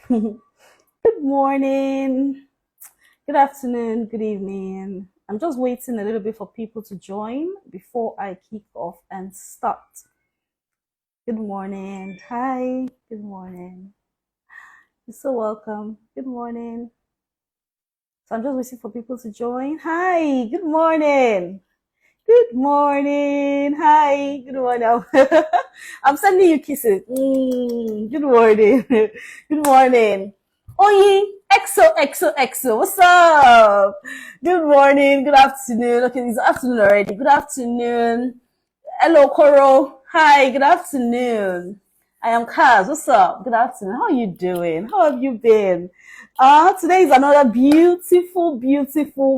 Good morning, good afternoon, good evening. I'm just waiting a little bit for people to join before I kick off and start. Good morning. Hi. Good morning. You're so welcome. Good morning. So I'm just waiting for people to join. Hi. Good morning. Good morning. Hi. Good morning. I'm sending you kisses. Good morning. Good morning. Oyi, XO. What's up? Good morning. Good afternoon. Okay, it's afternoon already. Good afternoon. Hello, Koro. Hi. Good afternoon. I am Kaz. What's up? Good afternoon. How are you doing? How have you been? Today is another beautiful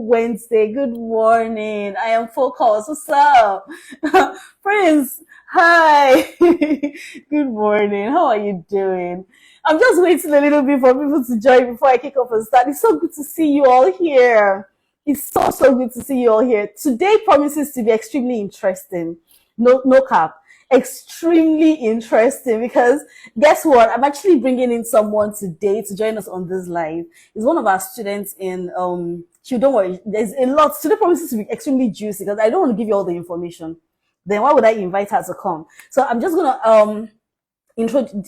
Wednesday. Good morning. I am focused. What's up? Prince, hi. Good morning. How are you doing? I'm just waiting a little bit for people to join before I kick off and start. It's so good to see you all here. It's so good to see you all here. Today promises to be extremely interesting. No cap. Extremely interesting because guess what? I'm actually bringing in someone today to join us on this live. He's one of our students in don't worry, there's a lot. Today promises to be extremely juicy because I don't want to give you all the information. Then why would I invite her to come? So I'm just gonna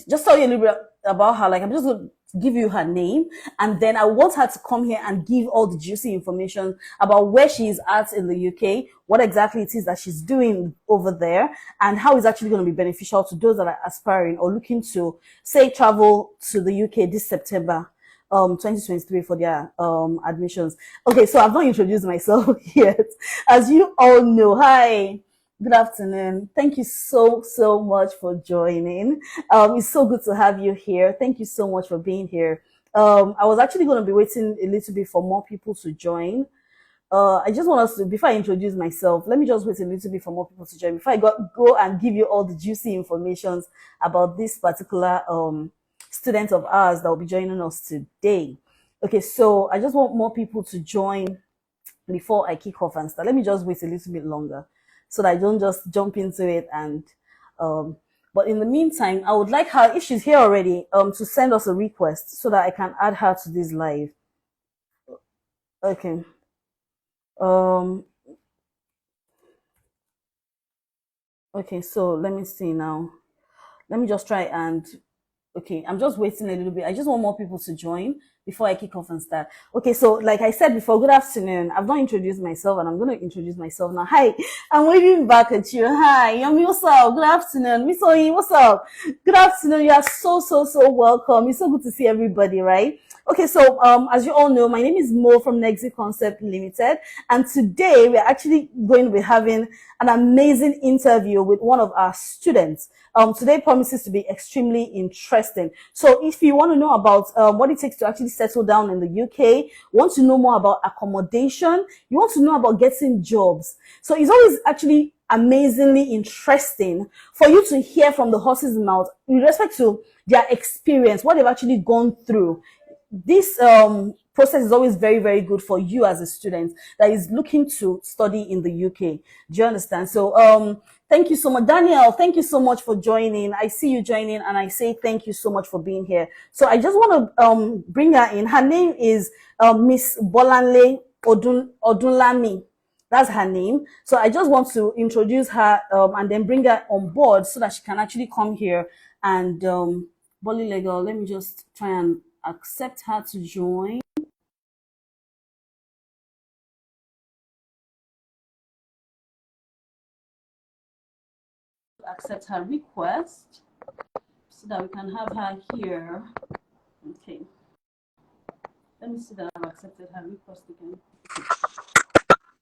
just tell you a little bit about her. Like, I'm just going to give you her name, and then I want her to come here and give all the juicy information about where she is at in the UK, what exactly it is that she's doing over there, and how it's actually going to be beneficial to those that are aspiring or looking to, say, travel to the UK this September. 2023 for their admissions. Okay, so I've not introduced myself yet. As you all know, hi. Good afternoon. Thank you so much for joining. It's so good to have you here. Thank you so much for being here. I was actually going to be waiting a little bit for more people to join. I just want us to, before I introduce myself, let me just wait a little bit for more people to join before I go and give you all the juicy information about this particular student of ours that will be joining us today. Okay, so I just want more people to join before I kick off and start. Let me just wait a little bit longer so that I don't just jump into it. And but in the meantime, I would like her, if she's here already, to send us a request so that I can add her to this live. Okay. Um okay, so let me see now. Let me just try and okay, I'm just waiting a little bit. I just want more people to join before I kick off and start. Okay, so like I said before, good afternoon. I've not introduced myself and I'm going to introduce myself now. Hi, I'm waving back at you. Hi, Yummy, what's up? Good afternoon. Miss Oyi, what's up? Good afternoon. You are so welcome. It's so good to see everybody, right? Okay, so as you all know, my name is Mo from Negxy Concept Limited, and today we're actually going to be having an amazing interview with one of our students. Today promises to be extremely interesting. So if you want to know about what it takes to actually settle down in the UK, want to know more about accommodation, you want to know about getting jobs. So it's always actually amazingly interesting for you to hear from the horse's mouth with respect to their experience, what they've actually gone through. This process is always very good for you as a student that is looking to study in the UK. Do you understand? So thank you so much, Daniel. Thank you so much for joining. I see you joining, and I say thank you so much for being here. So I just want to bring her in. Her name is Miss Bolanle Odunlami. That's her name. So I just want to introduce her and then bring her on board so that she can actually come here and Bolly Legal. Let me just try and accept her to join. Accept her request so that we can have her here. Okay. Let me see that I've accepted her request again.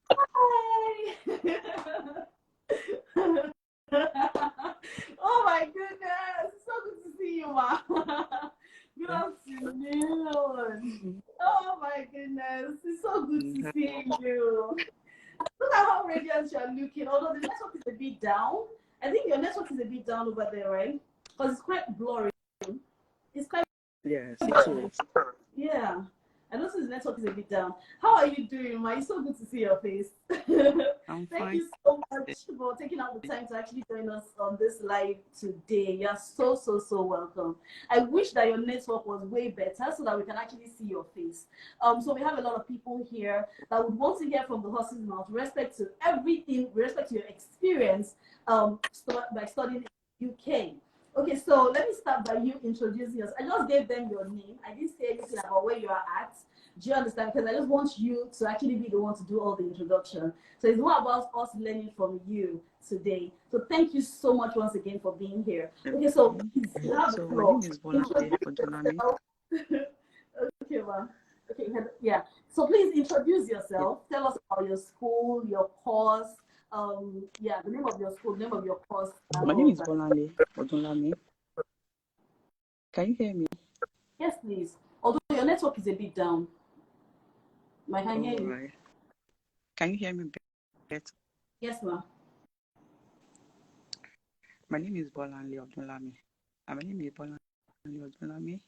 Hi. Oh my goodness. It's so good to see you, Ma. Good afternoon. Oh my goodness. It's so good to see you. Look at how radiant you're looking. Although the network is a bit down. I think your network is a bit down over there, right? Because it's quite blurry. It's quite Yes, it is. yeah. I noticed the network is a bit down. How are you doing, Ma? It's so good to see your face. I'm Thank fine. you so much for taking out the time to actually join us on this live today. You're so, so, so welcome. I wish that your network was way better so that we can actually see your face. So we have a lot of people here that would want to hear from the horse's mouth, respect to everything, respect to your experience by studying in the UK. Okay, so let me start by you introducing yourself. I just gave them your name. I didn't say anything about where you are at. Do you understand? Because I just want you to actually be the one to do all the introduction. So it's more about us learning from you today. So thank you so much once again for being here. Okay, so please, you have the So my floor. name is Bolade Odunlami. Okay, well, okay, yeah. So please introduce yourself. Tell us about your school, your course. Yeah, the name of your school, the name of your course, and My name all of is that. Bolade Odunlami. Can you hear me? Yes, please. Although your network is a bit down. I can hear All you. right. Can you hear me better? Yes, ma'am. My name is Bolade Odunlami. My name is Bolade Odunlami.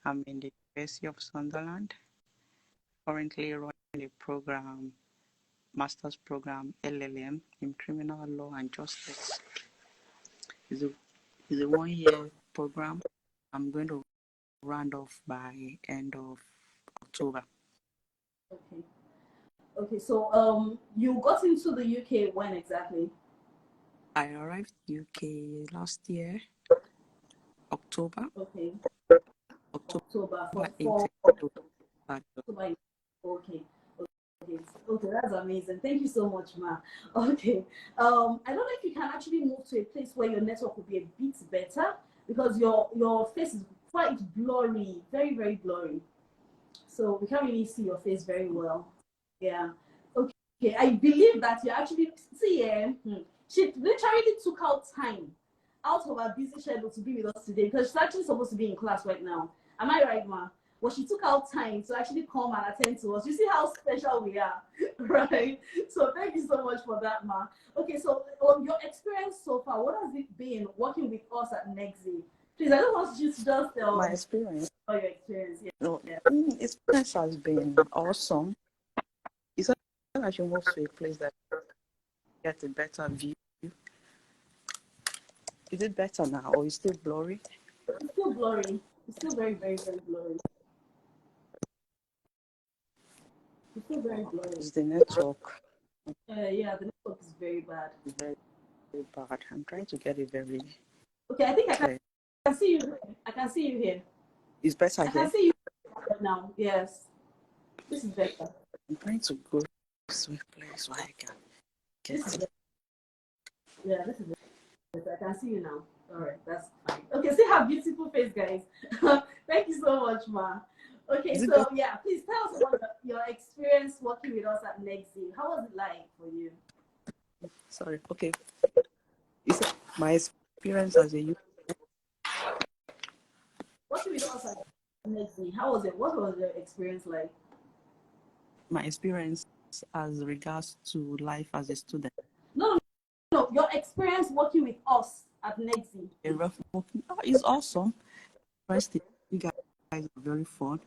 I'm in the University of Sunderland. Currently running a program, master's program, LLM in criminal law and justice. It's a 1 year program. I'm going to round off by end of October. Okay. Okay. So you got into the UK when exactly? I arrived UK last year, October. Okay. October October 18th. October. Okay. Okay. Okay. That's amazing. Thank you so much, ma. Okay. I don't know if you can actually move to a place where your network will be a bit better because your face is quite blurry, very very blurry. So we can't really see your face very well. Yeah. Okay. I believe that you actually see. She literally took out time out of her busy schedule to be with us today because she's actually supposed to be in class right now. Am I right, ma? Well, she took out time to actually come and attend to us. You see how special we are, right? So thank you so much for that, ma. Okay, so your experience so far, what has it been working with us at Negxy? Please, I don't want you to just tell My experience, about your experience. Yeah. experience has been awesome. It's not that you move to a place that get a better view. Is it better now or is it still blurry? It's still blurry. It's still very, very, very blurry. It's still very blurry. Is the network Yeah, the network is very bad. very, very bad? I'm trying to get it very Okay, I think clear. can see you. I can see you here. It's better I can here. see you right now. Yes, this is better. I'm trying to go to a place where I can This is get it. better. Yeah, this is better. I can see you now. All right, that's fine. Okay, see how beautiful face, guys. Thank you so much, ma. Okay, Is it so better? yeah, please tell us about your experience working with us at Negxy. How was it like for you? Sorry. Okay. It's my experience as a youth. Working with us at Negxy, how was it? What was your experience like? My experience as regards to life as a student. No, no, no. Your experience working with us at Negxy. A rough working. Oh, it's awesome. First, you guys are very fun.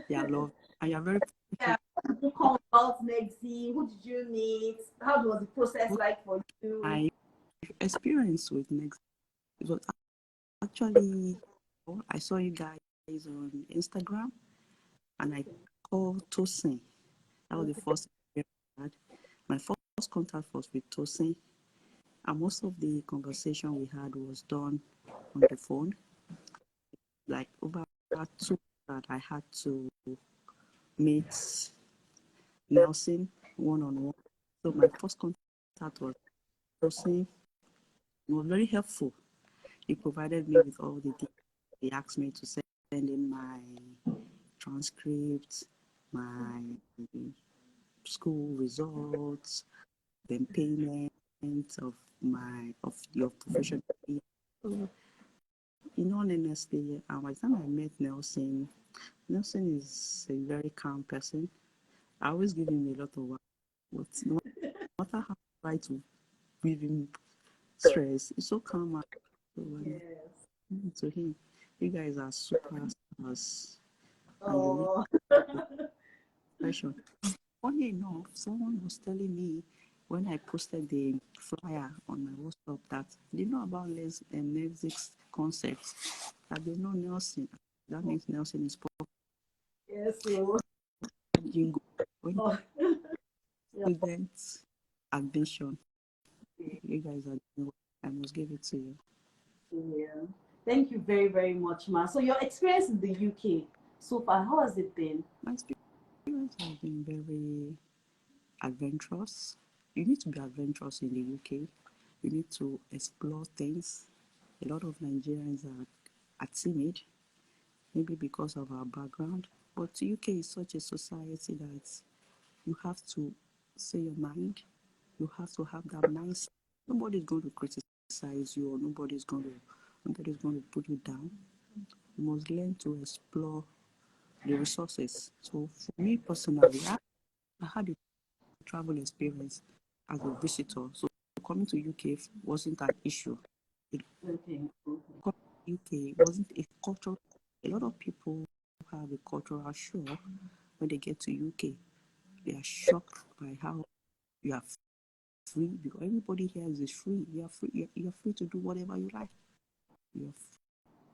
You are love and you're very Yeah. How did you come about Negxy? Who did you meet? How was the process like for you? my experience with Negxy. It was actually I saw you guys on Instagram and I called Tosin. That was the first experience I had. My first contact was with Tosin, and most of the conversation we had was done on the phone. Like over 2 that I had to meet Nelson one on one. So my first contact was Tosin. It was very helpful. He provided me with all the details. He asked me to send in my transcripts, my school results, then payment of your professional. So, in all honesty, by the time I met Nelson, Nelson is a very calm person. I always give him a lot of work, but no matter how I try to give him stress, he's so calm. So, Yes. to him, you guys are superstars. and you Oh. expression. Funny enough, someone was telling me when I posted the flyer on my WhatsApp that they know about Negxy concepts, that they know Nelson. That means Nelson is Yes. So. jingle. When Oh. Yeah. students admission, you guys are doing well. I must give it to you. Yeah. Thank you very, very much, Ma. So your experience in the UK so far, how has it been? My experience has been very adventurous. You need to be adventurous in the UK. You need to explore things. A lot of Nigerians are timid, maybe because of our background. But UK is such a society that you have to say your mind. You have to have that mindset. Nobody's going to criticize you, or nobody's going to put you down. You must learn to explore the resources. So for me personally, I had a travel experience as a visitor. So coming to UK wasn't an issue. It, Okay. coming to UK wasn't a cultural. A lot of people have a cultural shock when they get to UK. They are shocked by how you are free, because everybody here is free. You are free. You are free to do whatever you like. You are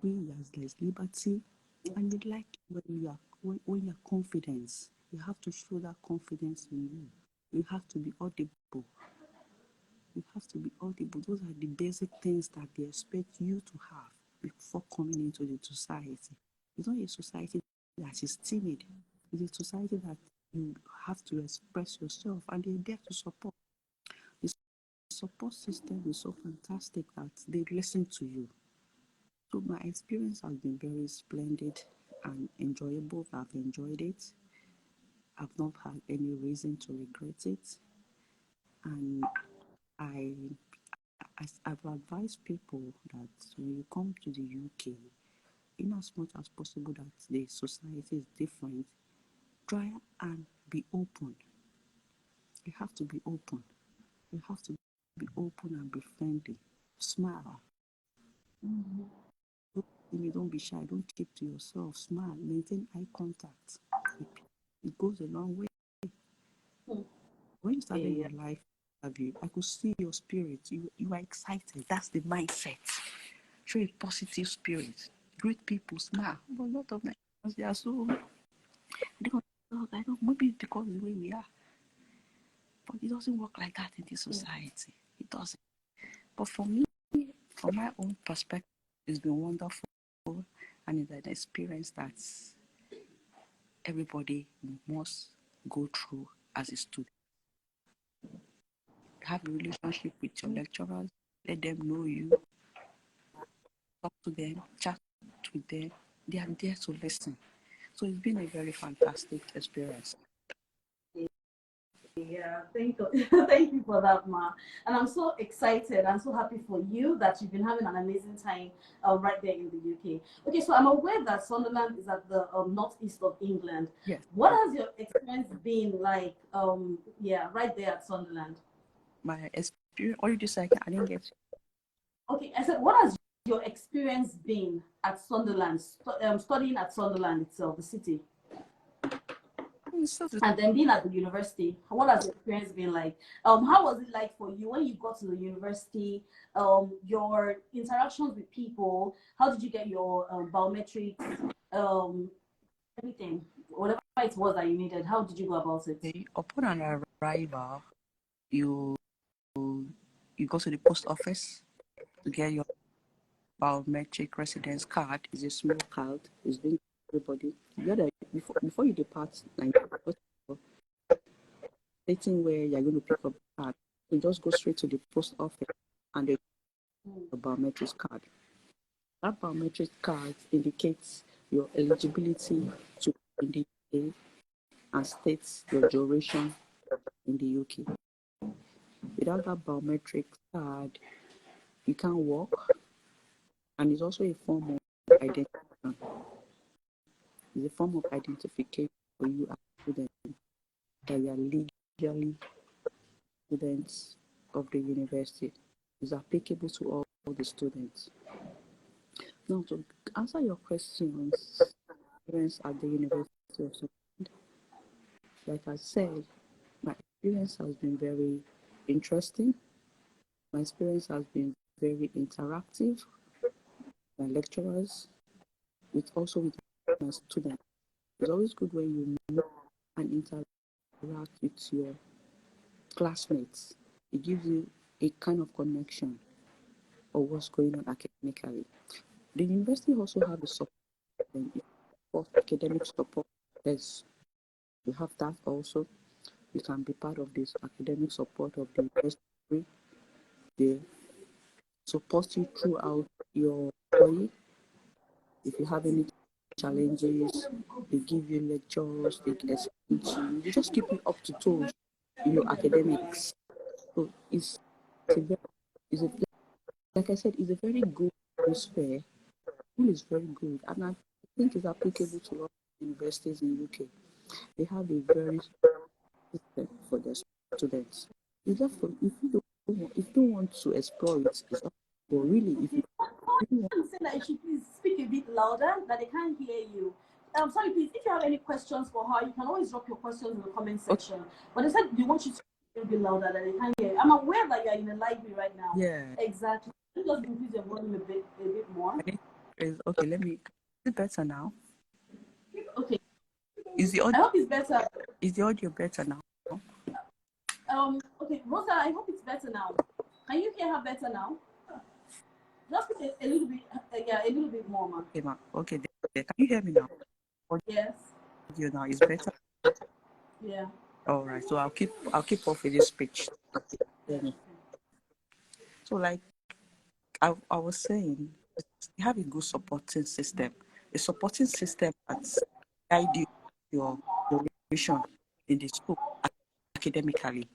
free. There's liberty, and you like when you are confident. You have to show that confidence in you. You have to be audible. You have to be audible. Those are the basic things that they expect you to have before coming into the society. It's not a society that is timid. It's a society that you have to express yourself, and they're there to support. The support system is so fantastic that they listen to you. So my experience has been very splendid and enjoyable. I've enjoyed it. I've not had any reason to regret it. And I I've advised people that when you come to the UK, in as much as possible that the society is different, try and be open. You have to be open. You have to be open and be friendly. Smile. Don't be shy. Don't keep to yourself. Smile. Maintain eye contact. It goes a long way. When you started Yeah. your life interview, I could see your spirit. You are excited. That's the mindset. Show a positive spirit. Greet people, smile. But a lot of Nigerians, they are so, they don't talk. I don't, maybe it's because the way we are. But it doesn't work like that in this society. It doesn't. But for me, from my own perspective, it's been wonderful, and it's an experience that everybody must go through as a student. Have a relationship with your lecturers, let them know you, talk to them, chat with them. They are there to listen. So it's been a very fantastic experience. Yeah, thank you for that, Ma. And I'm so excited. I'm so happy for you that you've been having an amazing time right there in the UK. Okay, so I'm aware that Sunderland is at the northeast of England. Yes. What has your experience been like? Yeah, right there at Sunderland. My experience. What did you say? I didn't get. Okay, I said, what has your experience been at Sunderland, studying at Sunderland itself, the city? And then being at the university, what has the experience been like? How was it like for you when you got to the university? Your interactions with people, how did you get your biometrics, everything, whatever it was that you needed, how did you go about it? Okay. Upon an arrival, you you go to the post office to get your biometric residence card. It's a small card. It's being everybody. You gotta before you depart Nigeria, stating where you're going to pick up the card. You just go straight to the post office and they a biometric card. That biometric card indicates your eligibility to in the UK and states your duration in the UK. Without that biometric card, you can't work, and it's also a form of identification. It's a form of identification for you as a student that you are legally students of the university. It's applicable to all the students. Now, to answer your questions, experience at the University of Sunderland. Like I said, my experience has been very interesting. My experience has been very interactive. My lecturers, with my students. It's always good when you meet and interact with your classmates. It gives you a kind of connection of what's going on academically. The university also have a support for academic support. There's you have that also. You can be part of this academic support of the university. They support you throughout your study. If you have any challenges, they give you lectures, they explain to you. They just keep you up to toes in your academics. So it's a very, it's a, like I said, it's a very good atmosphere. School is very good, and I think it's applicable to a lot of universities in UK. They have a very system for their students. It's just for if you don't want to explore it, it's not. But really, if you really want, I'm saying that you should please speak a bit louder, that they can't hear you. Sorry, please, if you have any questions for her, you can always drop your questions in the comment section. But they said they want you to speak a bit louder, that they can't hear you. I'm aware that you're in a library right now. yeah. Exactly. Can you just increase your volume a bit more? Okay, let me. Is it better now? Okay. Is the I audio hope it's better. better now? Okay, Rosa, I hope it's better now. Can you hear her better now? Just a little bit, yeah, a little bit more, ma. Okay, ma. Okay, can you hear me now? Yes. Audio now is better. Yeah. All right, so I'll keep off with this speech. So, like I was saying, you have a good supporting system. A supporting system that guide you your vision in the school academically.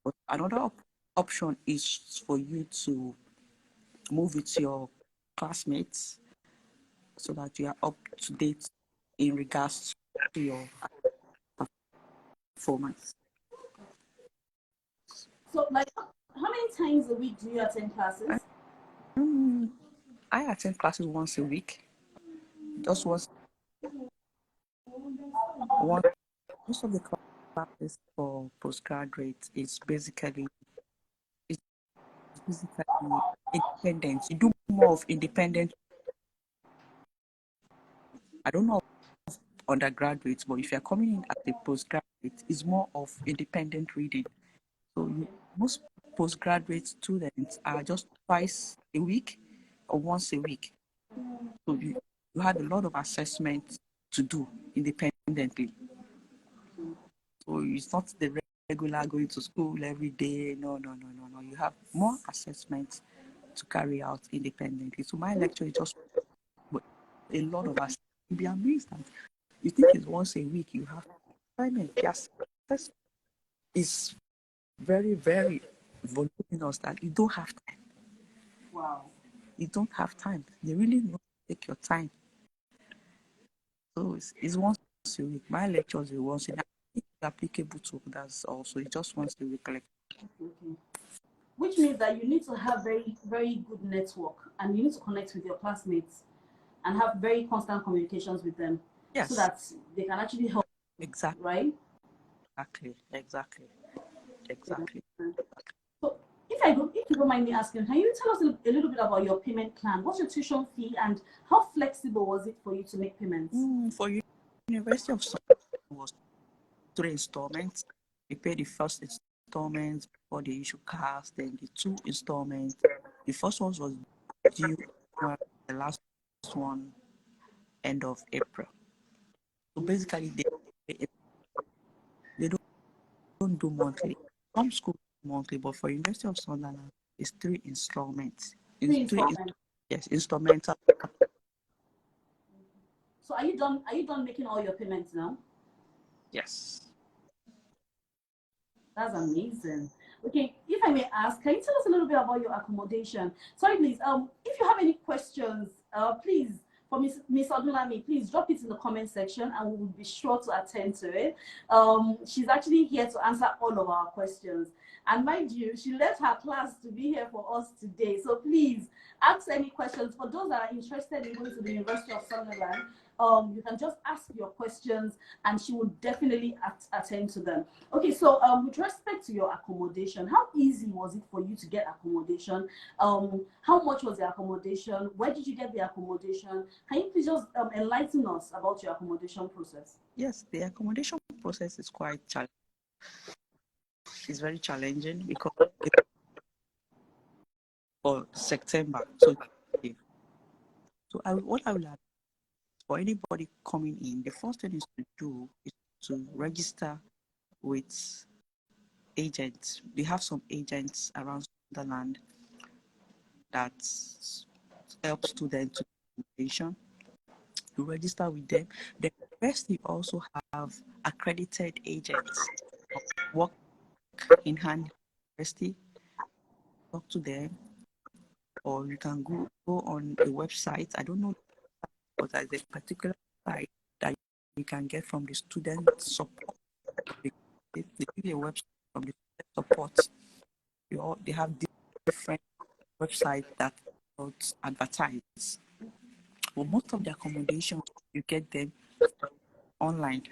But another option is for you to move with your classmates so that you are up to date in regards to your performance. So, like, how many times a week do you attend classes? I attend classes once a week. Just once. Most of the classes for postgraduate is basically independent. You do more of independent. I don't know undergraduates, but if you're coming in as a postgraduate, it's more of independent reading. So most postgraduate students are just twice a week or once a week. So you have a lot of assessments to do independently. So it's not the regular going to school every day. No. You have more assessments to carry out independently. So my lecture is just a lot of assessments. You'll be amazed that you think it's once a week you have assignment. Yes, is very, very voluminous that you don't have time. Wow. You don't have time. You really need to take your time. So it's once a week. My lectures are once a week. It's applicable to others also. It's just once a week. Okay. Which means that you need to have very, very good network, and you need to connect with your classmates and have very constant communications with them. Yes. So that they can actually help you, exactly. Right? Exactly. Yeah. So if you don't mind me asking, can you tell us a little bit about your payment plan? What's your tuition fee, and how flexible was it for you to make payments? For University of Sunderland was 3 installments. We paid the first installment before the issue cast, then the 2 installments. The first one was due, the last one end of April. So basically, they don't do monthly. Some schools do monthly, but for University of Sunderland, it's 3 installments. Yes, installmental. So are you done? Are you done making all your payments now? Yes. That's amazing. Okay, if I may ask, can you tell us a little bit about your accommodation? Sorry, please. If you have any questions, please, for Miss Odulami, please drop it in the comment section, and we will be sure to attend to it. She's actually here to answer all of our questions. And mind you, she left her class to be here for us today. So please ask any questions. For those that are interested in going to the University of Sunderland, You can just ask your questions and she will definitely attend to them. Okay, so with respect to your accommodation, how easy was it for you to get accommodation? How much was the accommodation? Where did you get the accommodation? Can you please just enlighten us about your accommodation process? Yes, the accommodation process is quite challenging. It's very challenging because it's for September. What I will advise for anybody coming in, the first thing is to do is to register with agents. We have some agents around Sunderland that help students to accommodation. You register with them. The university also have accredited agents work in hand with the university. Talk to them, or you can go on a website. I don't know, but there's a particular site that you can get from the student support. They give you a website from the student support. They have different websites that advertise. But most of the accommodations you get them online.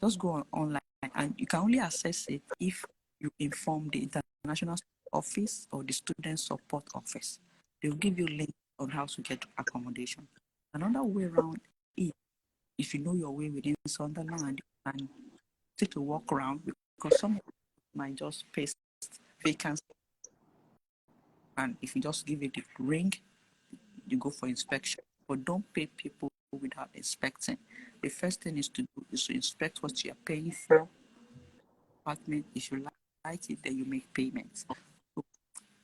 Just go online, and you can only access it if you inform the international office or the student support office. They'll give you links on how to get accommodation. Another way around is if you know your way within Sunderland and take a walk around, because some might just paste vacancy, and if you just give it a ring, you go for inspection. But don't pay people without inspecting. The first thing is to do is to inspect what you are paying for. Apartment, if you like it, then you make payments. So,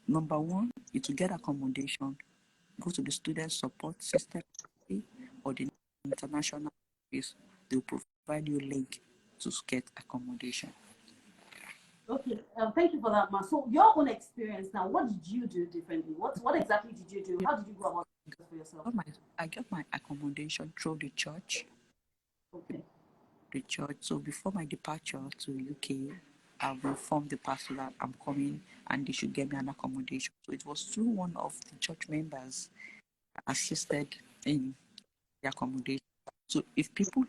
number one is to get accommodation. Go to the student support system or the international office. They'll provide you a link to get accommodation. Okay, thank you for that, Ma. So your own experience now, what did you do differently? What exactly did you do? How did you go about it for yourself? I got my accommodation through the church. Okay. The church. So before my departure to UK, I've informed the pastor that I'm coming and they should get me an accommodation. So it was through one of the church members assisted in the accommodation. So if people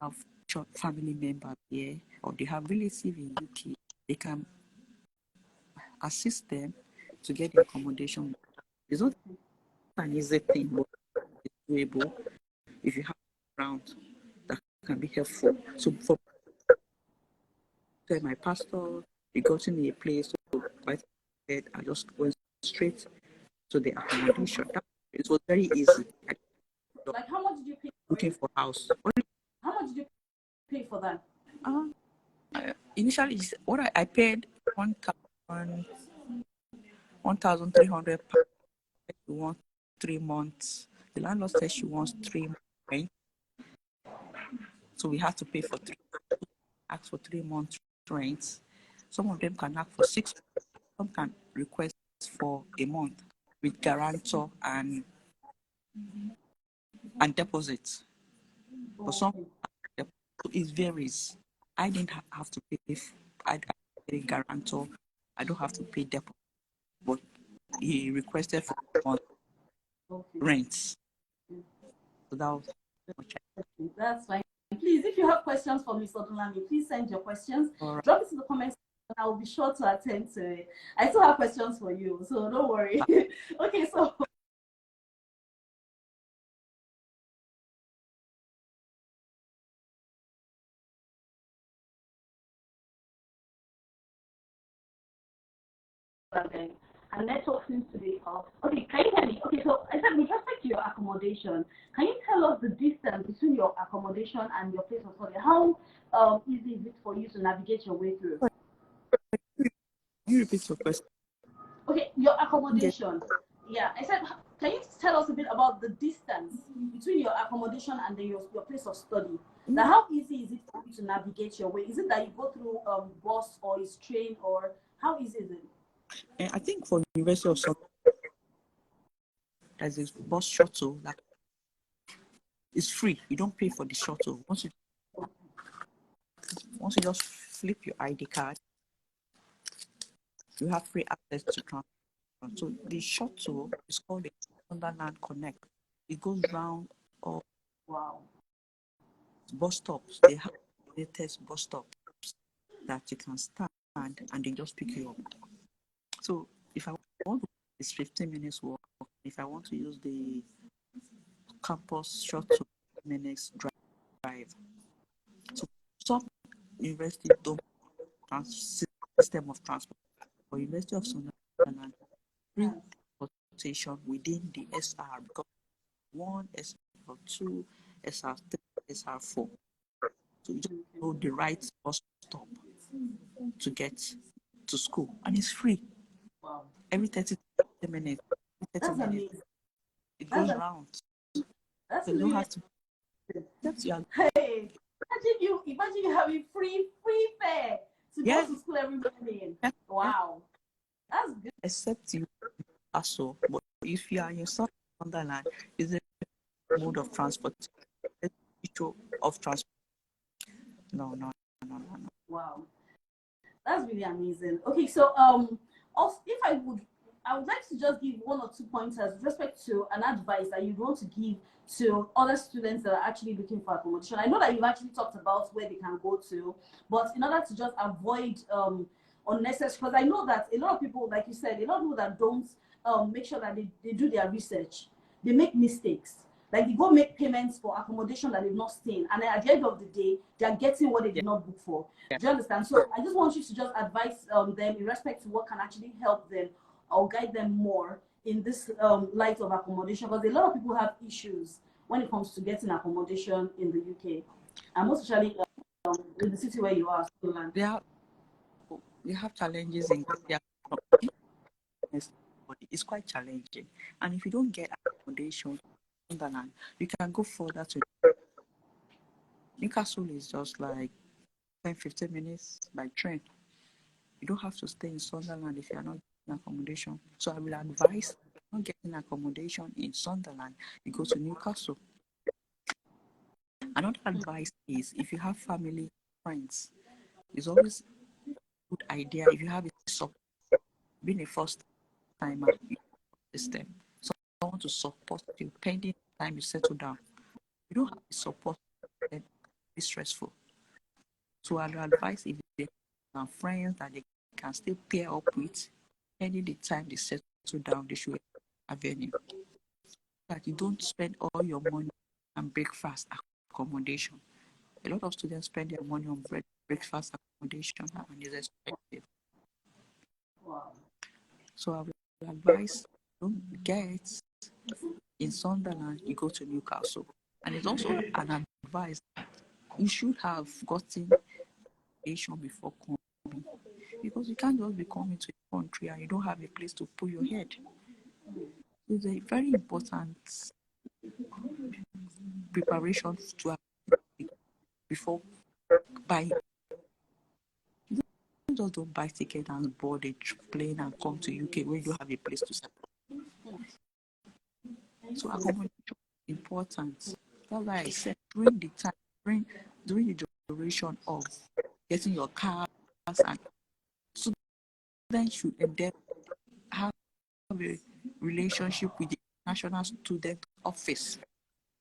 have church family members here or they have relatives in UK, they can assist them to get the accommodation. It's not an easy thing, but it's doable if you have around that can be helpful. So for my pastor, he got me a place, so I just went straight to the accommodation. It was very easy. Like how much did you pay for Looking it? for house. How much did you pay for that? Initially, what I paid 1,300 pounds. She wants 3 months. The landlord says she wants 3 months rent, so we have to pay for ask for 3 months rent. Some of them can ask for 6 months. Some can request for a month with guarantor and deposit. For some, it varies. I didn't have to pay. I pay guarantor. I don't have to pay deposit, but he requested for month rent. So that was much. That's fine. Please, if you have questions for Ms. Odunlami, please send your questions. Right. Drop it in the comments. I will be sure to attend to it. I still have questions for you, so don't worry. Okay, so and network seems to be off. Okay, can you hear me? Okay, so I said with respect to your accommodation, can you tell us the distance between your accommodation and your place of study? How easy is it for you to navigate your way through? Can you repeat your question? Okay, your accommodation. Yeah, I said, can you tell us a bit about the distance between your accommodation and your place of study? Now, how easy is it for you to navigate your way? Is it that you go through bus or is train, or how easy is it? I think for University of Sunderland, there's a bus shuttle that is free. You don't pay for the shuttle. Once you just flip your ID card, you have free access to transport. So the shuttle is called the Sunderland Connect. It goes round all Wow. Bus stops, they have the latest bus stops that you can stand and they just pick you up. So if I want to, it's 15 minutes walk. If I want to use the campus short to minutes drive. So some university don't have system of transport. For University of Sunderland, free transportation within the SR because one SR two, SR3, SR4. So you just know the right bus stop to get to school, and it's free. Wow. Every 30 minutes, 30 That's minutes, amazing. it That's goes round. that's So you don't really have to. That's your hey. Imagine you having free fare to go yeah. to school every morning. Yeah, yeah. Wow. That's good. Except you also, but if you are in Sunderland, is a mode of transport. Issue of transport. No, no, no, no, no. Wow. That's really amazing. Okay, so also if I would like to just give one or two pointers with respect to an advice that you'd want to give to other students that are actually looking for accommodation. I know that you've actually talked about where they can go to, but in order to just avoid unnecessary, because I know that a lot of people, like you said, a lot of people that don't make sure that they do their research, they make mistakes. Like they go make payments for accommodation that they've not seen, and then at the end of the day, they are getting what they Yeah, did not book for. yeah. Do you understand? So I just want you to just advise them in respect to what can actually help them or guide them more in this light of accommodation, because a lot of people have issues when it comes to getting accommodation in the UK, and most especially in the city where you are, Scotland. They have challenges in their body. It's quite challenging. And if you don't get accommodation in Sunderland, you can go further to Newcastle is just like 10, 15 minutes by train. You don't have to stay in Sunderland if you are not getting accommodation. So I will advise not getting accommodation in Sunderland, you go to Newcastle. Another advice is if you have family, friends, it's always a good idea if you have a support, being a first timer, system, someone to support you pending the time you settle down. You don't have the support, then it's stressful. So I would advise if they have friends that they can still pair up with, pending the time they settle down, they should have venue. That you don't spend all your money on breakfast accommodation. A lot of students spend their money on breakfast accommodation and it's expensive. Wow. So I would advise don't get in Sunderland, you go to Newcastle. And it's also an advice you should have gotten education before coming. Because you can't just be coming to a country and you don't have a place to put your head. It's a very important preparation to have before buying. You just don't buy ticket and board a plane and come to UK when you have a place to settle. So accommodation is important. That's why I said during the time, during the duration of getting your cars and students should endeavor have a relationship with the International Student Office.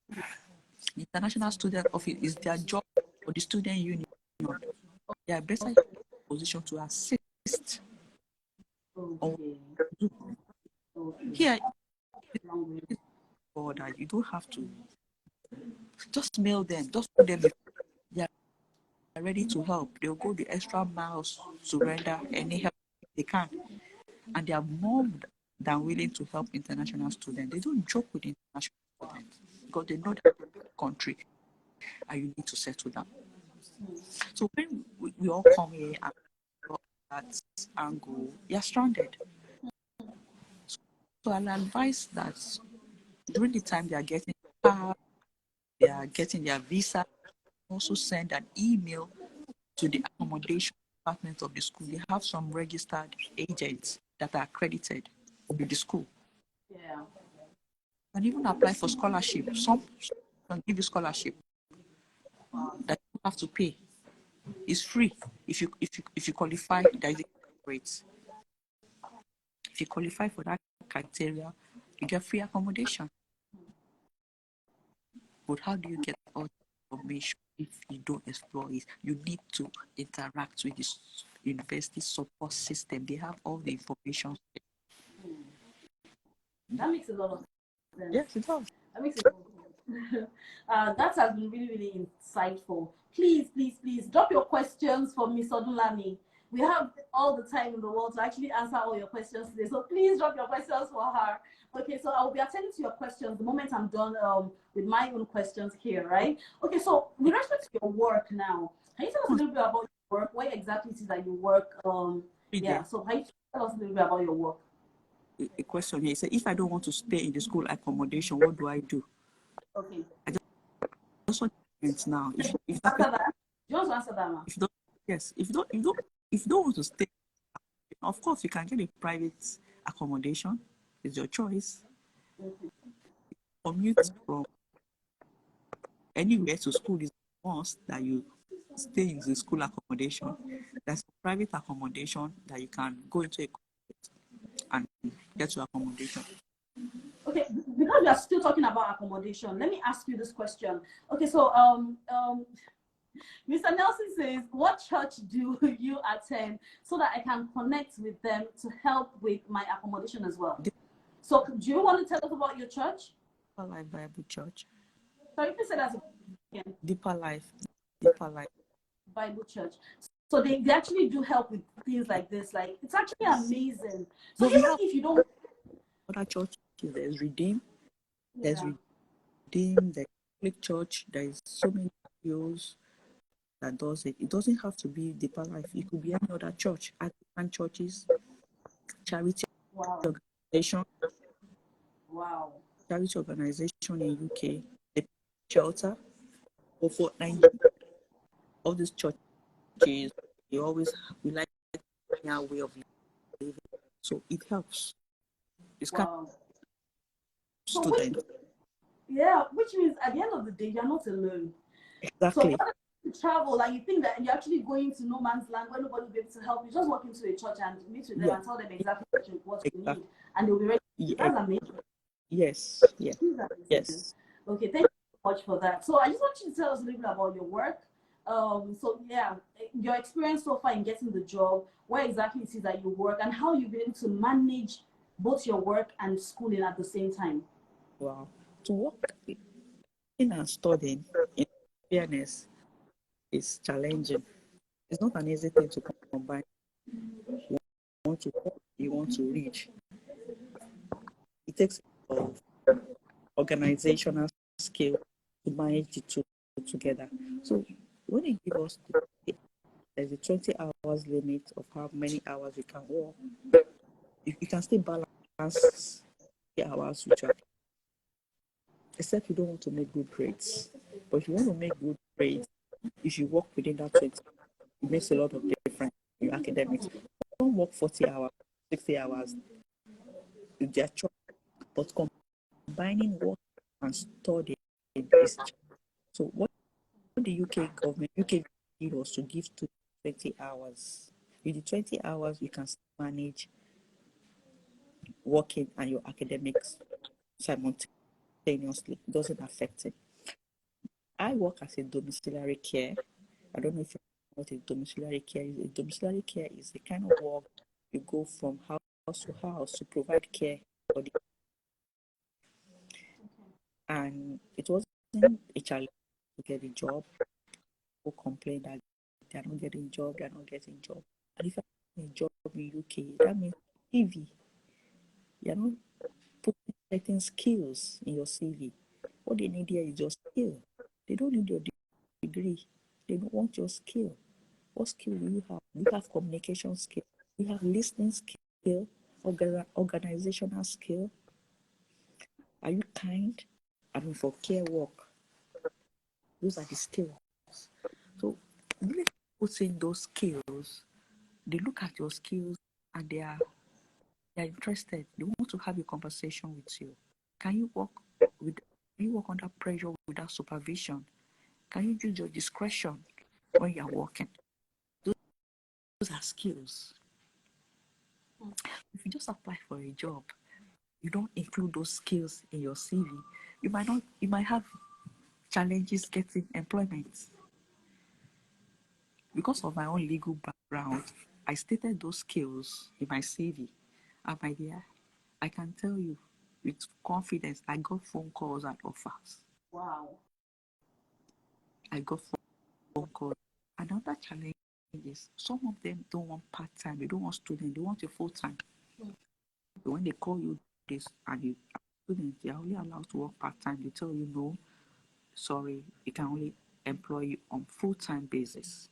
The International Student Office is their job for the student union. They are better in position to assist on Okay. Okay. here for that. You don't have to just mail them, just put them if they are ready to help. They'll go the extra miles to render any help they can. And they are more than willing to help international students. They don't joke with international students because they know that country and you need to settle down. So when we all come here and that angle, you're stranded. So I'll advise that during the time they are getting car, they are getting their visa, also send an email to the accommodation department of the school. They have some registered agents that are accredited with the school. Yeah. And even apply for scholarship. Some can give you scholarship that you have to pay. It's free if you qualify. There is a rate. If you qualify for that criteria, you get free accommodation. But how do you get all the information if you don't explore it? You need to interact with this university support system. They have all the information. That makes a lot of sense. Yes, it does. That makes a lot of sense. That has been really, really insightful. Please, please, please drop your questions for Miss Odunlami. We have all the time in the world to actually answer all your questions today. So please drop your questions for her. Okay, so I'll be attending to your questions the moment I'm done with my own questions here, right? Okay, so with respect to your work now, can you tell us a little bit about your work? Where exactly it is that you work? Yeah, so can you tell us a little bit about your work? A question here. He said, if I don't want to stay in the school accommodation, what do I do? Okay. I just want to now. If After that, you want to answer that, ma? if you don't, yes, if you don't want to stay, of course you can get a private accommodation. It's your choice. Commute from anywhere to school is a must that you stay in the school accommodation. There's private accommodation that you can go into and get your accommodation. Okay, because we are still talking about accommodation, let me ask you this question. Okay, so Mr. Nelson says, what church do you attend so that I can connect with them to help with my accommodation as well? So do you want to tell us about your church? Deeper Life Bible Church. Sorry, please say that again. Deeper Life Bible Church. So they actually do help with things like this. Like, it's actually amazing. So but even if you don't... Other churches, there's Redeem, there's Redeem, there's Catholic Church, there's so many videos that does it. It doesn't have to be Deeper Life. It could be any other church, African churches, charity organization. Wow. Charity organization in UK, the shelter, or for Nigeria. All these churches, we like our way of living. So it helps. It's kind of student. Which means at the end of the day, you're not alone. Exactly. So you travel, like, you think that you're actually going to no man's land where nobody will be able to help you. Just walk into a church and meet with them and tell them exactly what you need, and they'll be ready. That's amazing. Yes. Okay, thank you so much for that. So I just want you to tell us a little bit about your work. Your experience so far in getting the job, where exactly it is that you work, and how you've been able to manage both your work and schooling at the same time. Wow. To work in and studying, in fairness, is challenging. It's not an easy thing to combine. You want to work, you want to reach. It takes organizational skill to manage the two together. So when they give us there's a 20 hours limit of how many hours you can work, you can still balance the hours with your, except you don't want to make good grades. But if you want to make good grades, if you work within that 20, it makes a lot of difference in your academics. Don't work 40 hours, 60 hours, with their choice, but combining work and study is. So what the UK government, UK did was to give to 20 hours. With the 20 hours, you can manage working and your academics simultaneously. It doesn't affect it. I work as a domiciliary care. I don't know if you know what a domiciliary care is. A domiciliary care is the kind of work you go from house to house to provide care for the. And it wasn't a challenge to get a job. People complain that they're not getting job, And if you're getting a job in UK, that means CV. You're not putting certain skills in your CV. What they need here is your skill. They don't need your degree. They don't want your skill. What skill do you have? Do you have communication skill? Do you have listening skill? Organizational skill? Are you kind? For care work. Those are the skills. So really putting those skills, they look at your skills and they're interested. They want to have a conversation with you. Can you work under pressure without supervision? Can you use your discretion when you're working? Those are skills. If you just apply for a job, you don't include those skills in your CV, you might have challenges getting employment. Because of my own legal background, I stated those skills in my CV. And my dear, I can tell you with confidence, I got phone calls and offers. Wow. I got phone calls. Another challenge is some of them don't want part-time, they don't want student, they want a full-time. So when they call you this and you are a student, you're only allowed to work part-time, they tell you no, sorry, we can only employ you on full-time basis.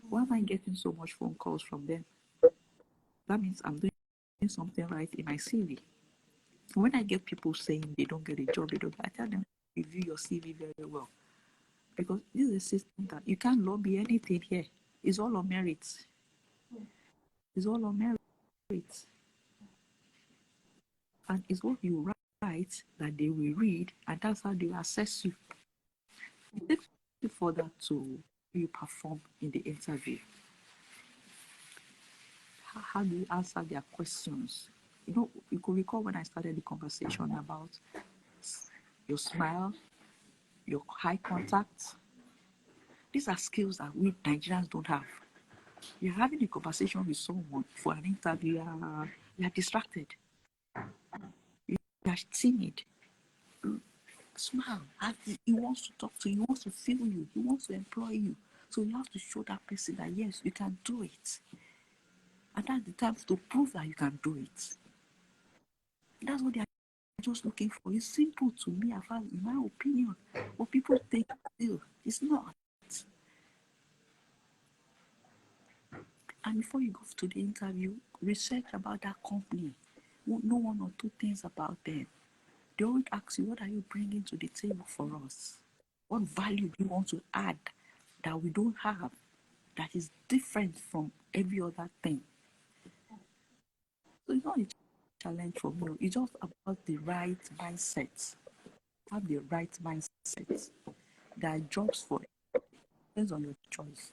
Why am I getting so much phone calls from them? That means I'm doing something right in my CV. When I get people saying they don't get a job, I tell them, review your CV very well. Because this is a system that you can't lobby anything here. It's all on merit. It's all on merit. And it's what you write that they will read, and that's how they will assess you. It takes for that to you perform in the interview. How do you answer their questions? You know, you could recall when I started the conversation about your smile, your eye contact. These are skills that we Nigerians don't have. You're having a conversation with someone for an interview, you're distracted. You're timid. Smile. He wants to talk to you, he wants to feel you, he wants to employ you. So you have to show that person that yes, you can do it. And that's the time to prove that you can do it. That's what they are just looking for. It's simple to me, in my opinion. What people think still, it's not. And before you go to the interview, research about that company. Know one or two things about them. They always ask you, what are you bringing to the table for us? What value do you want to add that we don't have, that is different from every other thing? So it's not a challenge for me. It's just about the right mindset. Have the right mindset. There are jobs for it. Depends on your choice.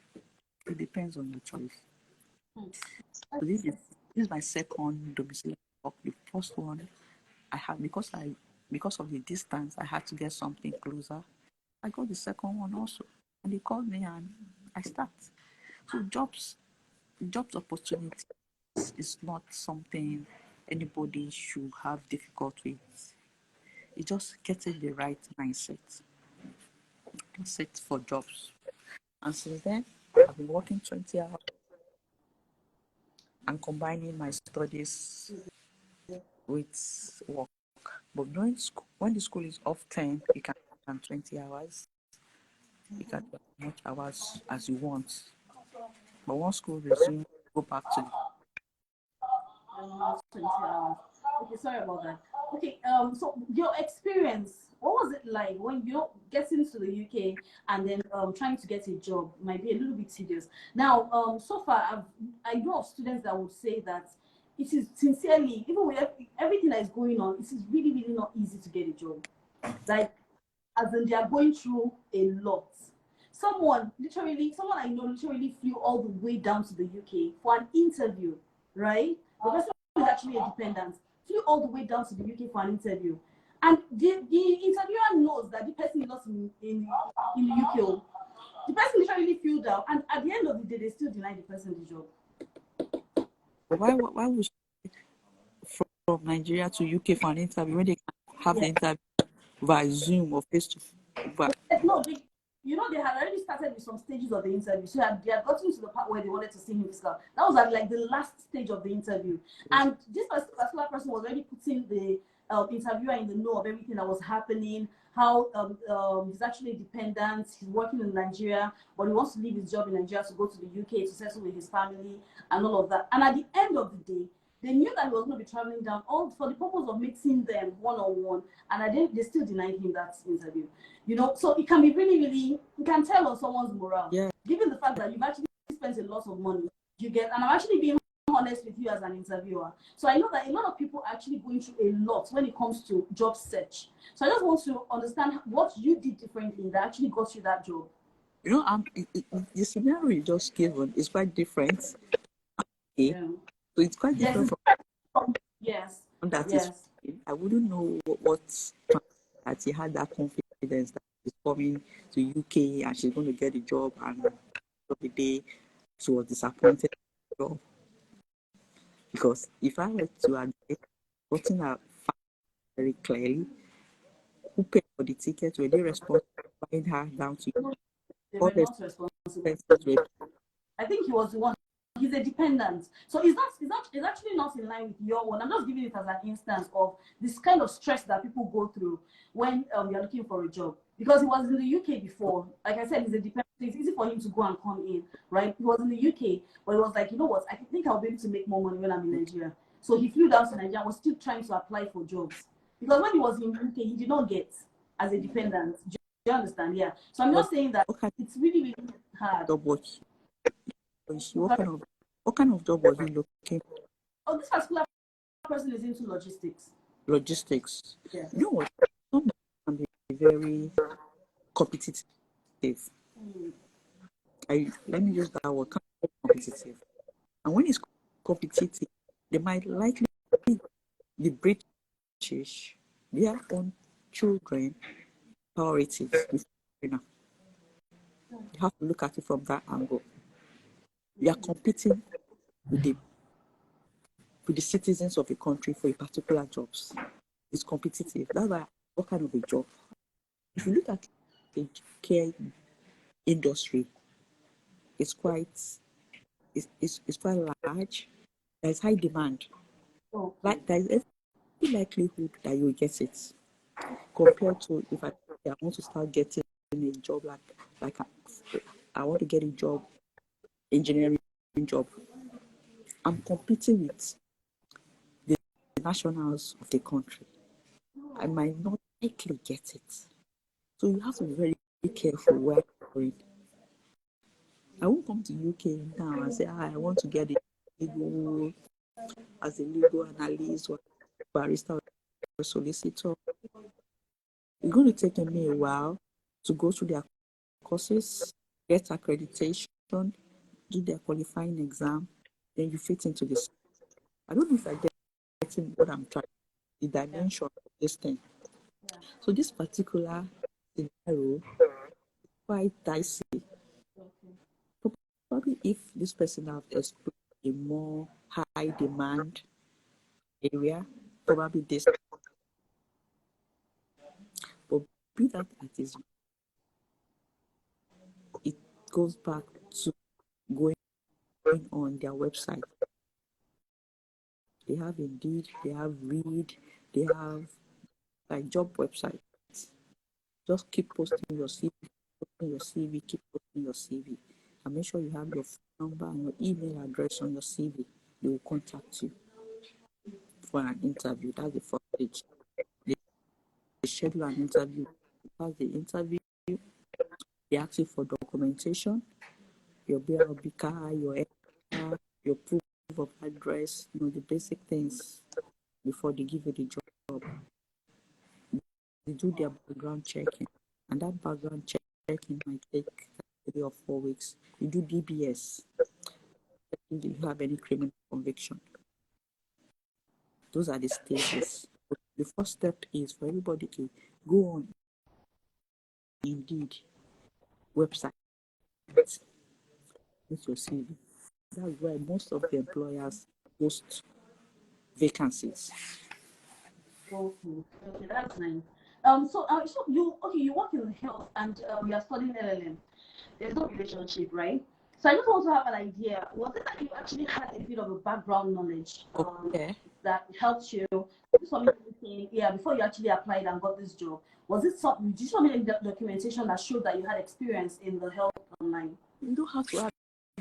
It depends on your choice. So this is my second domiciliary work. The first one I had because of the distance, I had to get something closer. I got the second one also, and they called me and I start. So jobs opportunities is not something anybody should have difficulty with. It's just getting the right mindset. That's it for jobs. And since then, I've been working 20 hours and combining my studies with work. But during school, when the school is off 10, you can do 20 hours. You can do as much hours as you want. But once school resumes, go back to 20 hours. Okay, sorry about that. Okay, so your experience, what was it like when you're getting to the UK and then trying to get a job? Might be a little bit tedious. Now, so far, I know of students that would say that it is sincerely, even with everything that is going on, it is really, really not easy to get a job. Like, as in they are going through a lot. Someone I know literally flew all the way down to the UK for an interview, right? The person is actually a dependent, flew all the way down to the UK for an interview. And the interviewer knows that the person is not in the UK. The person literally flew down, and at the end of the day, they still deny the person the job. why would from Nigeria to UK for an interview when they can have the interview via Zoom or face to face? No, they had already started with some stages of the interview. So they had gotten to the part where they wanted to see him physical. That was at like the last stage of the interview. And this particular person was already putting the interviewer in the know of everything that was happening, how he's actually dependent, he's working in Nigeria, but he wants to leave his job in Nigeria to go to the UK to settle with his family and all of that. And at the end of the day, they knew that he was going to be traveling down all for the purpose of mixing them one-on-one, and they still denied him that interview. So it can be really, really, you can tell on someone's morale. Yeah. Given the fact that you've actually spent a lot of money, and I'm actually being honest with you as an interviewer. So I know that a lot of people are actually going through a lot when it comes to job search. So I just want to understand what you did differently that actually got you that job. The scenario you just given is quite different. Okay. Yeah. So it's quite different from yes. That yes. Is, I wouldn't know what that she had that confidence that she's coming to UK and she's going to get a job, and the day she was disappointed in the job. Because if I were to admit, gotten her very clearly, who paid for the ticket? Were they responsible for buying her down to They all were the not responsible. expenses? I think he was the one. He's a dependent. So it's actually not in line with your one. I'm just giving it as an instance of this kind of stress that people go through when you're looking for a job. Because he was in the UK before. Like I said, he's a dependent. It's easy for him to go and come in, right? He was in the UK, but he was like, you know what? I think I'll be able to make more money when I'm in Nigeria. So he flew down to Nigeria and was still trying to apply for jobs. Because when he was in the UK, he did not get as a dependent. Do you understand? Yeah. So I'm just saying that it's really, really hard. What kind of job was he looking for? Oh, this particular person is into logistics. Logistics. Yes. You know what? Some can be very competitive. Let me use that word, competitive. And when it's competitive, they might likely the British, their own children priorities. You have to look at it from that angle. You are competing with the citizens of a country for a particular jobs. It's competitive. That's why what kind of a job? If you look at the care industry, it's quite large. There's high demand. Like there is every likelihood that you will get it. Compared to if I want to start getting a job like I want to get a job, engineering job. I'm competing with the nationals of the country. I might not likely get it. So you have to be very careful where you're going. I won't come to UK now and say, I want to get a legal as a legal analyst or barrister or solicitor. It's going to take me a while to go through their courses, get accreditation, do their qualifying exam, then you fit into this. I don't know if I get what I'm trying, the dimension of this thing. So this particular scenario is quite dicey. Probably if this person have explored a more high demand area, probably this. But be that it is, it goes back to going on their website. They have Indeed, they have Read, they have like job websites. Just keep posting your CV, keep posting your CV. And make sure you have your phone number and your email address on your CV. They will contact you for an interview. That's the first stage. They schedule an interview. Pass the interview, they ask you for documentation, your BRB card, your proof of address, the basic things before they give you the job. They do their background checking, and that background checking might take 3 or 4 weeks. You do DBS. Do you have any criminal conviction? Those are the stages. The first step is for everybody to go on Indeed website with your CV. That's why most of the employers post vacancies. Okay, that's nice. So you work in health and you are studying LLM. There's no relationship, right? So I just want to have an idea. Was it that you actually had a bit of a background knowledge that helped you? Yeah, before you actually applied and got this job, was it something? Did you show me any documentation that showed that you had experience in the health online? You don't have to have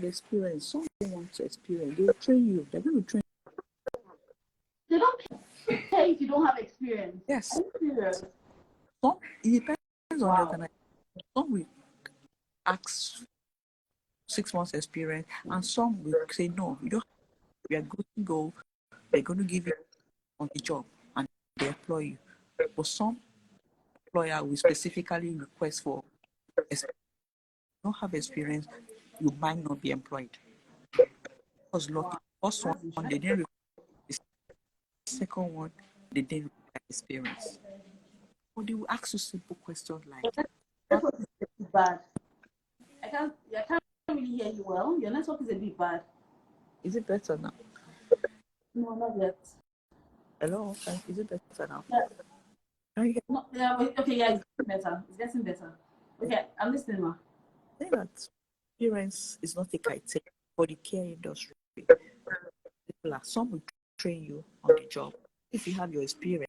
experience. Some don't want to experience. They'll train you. They're going to train. They don't pay if you don't have experience. Yes. Are you serious? It depends on the organization. Some will ask 6 months experience, and some will say no. You don't. We are good to go. They're going to give you on the job and they employ you. But some employer will specifically request for experience. If you don't have experience, you might not be employed. Because lucky, first one they didn't require, the second one they didn't require experience. they will ask you simple questions like, Your network is a bit bad. I can't really hear you well. Your network is a bit bad. is it better now? No, not yet. Hello? Is it better now? Yeah. Can you hear No, yeah, okay, yeah, it's getting better. It's getting better. Okay, I'm listening, ma. me? That experience is not a criteria for the care industry. Some will train you on the job. If you have your experience,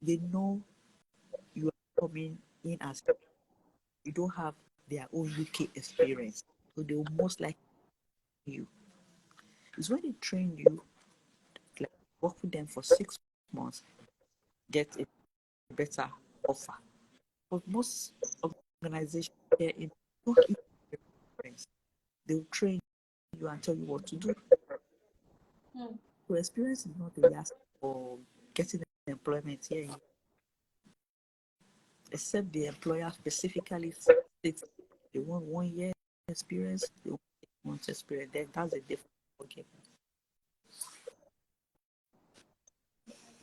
they know you are coming in as you don't have their own UK experience. So they will most likely you. It's when they train you, like work with them for 6 months, get a better offer. But most organizations here in don't give you experience. They will train you and tell you what to do. So experience is not a yes for getting employment here, except the employer specifically states they want 1 year experience, they want 6 months experience. Then that's a different game.